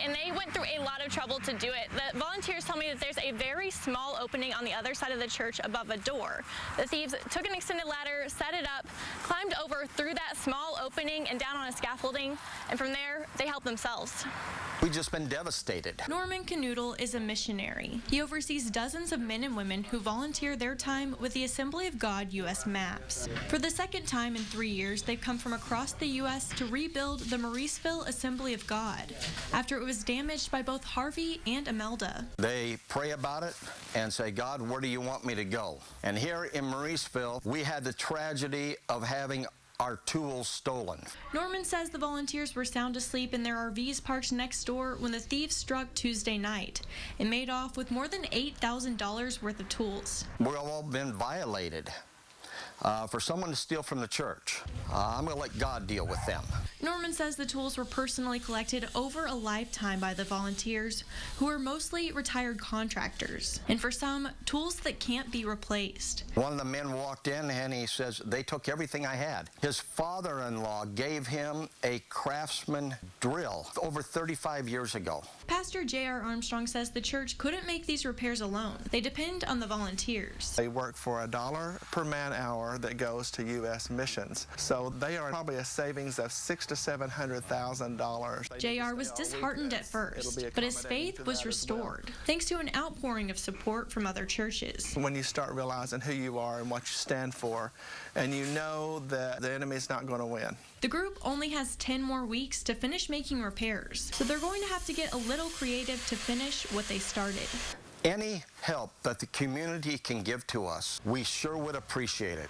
and they went through a lot of trouble to do it. The volunteers tell me that there's a very small opening on the other side of the church above a door. The thieves took an extended ladder, set it up, climbed over through that small opening and down on a scaffolding, and from there, they helped themselves. We've just been devastated. Norman Kane-Ariola is a missionary. He oversees dozens of men and women who volunteer their time with the Assembly of God U.S. maps. For the second time in 3 years, they've come from across the U.S. to rebuild the Mauriceville Assembly of God after it was damaged by both Harvey and Imelda. They pray about it and say, God, where do you want me to go? And here in Mauriceville, we had the tragedy of having our tools stolen. Norman says the volunteers were sound asleep in their RVs parked next door when the thieves struck Tuesday night and made off with more than $8,000 worth of tools. We've all been violated. For someone to steal from the church, I'm going to let God deal with them. Norman says the tools were personally collected over a lifetime by the volunteers, who are mostly retired contractors, and for some, tools that can't be replaced. One of the men walked in and he says, they took everything I had. His father-in-law gave him a Craftsman drill over 35 years ago. Pastor J.R. Armstrong says the church couldn't make these repairs alone. They depend on the volunteers. They work for $1 per man hour that goes to U.S. missions. So they are probably a savings of $600,000 to $700,000. J.R. was disheartened at first, but his faith was restored, thanks to an outpouring of support from other churches. When you start realizing who you are and what you stand for, and you know that the enemy's not going to win. The group only has 10 more weeks to finish making repairs, so they're going to have to get a little creative to finish what they started. Any help that the community can give to us, we sure would appreciate it.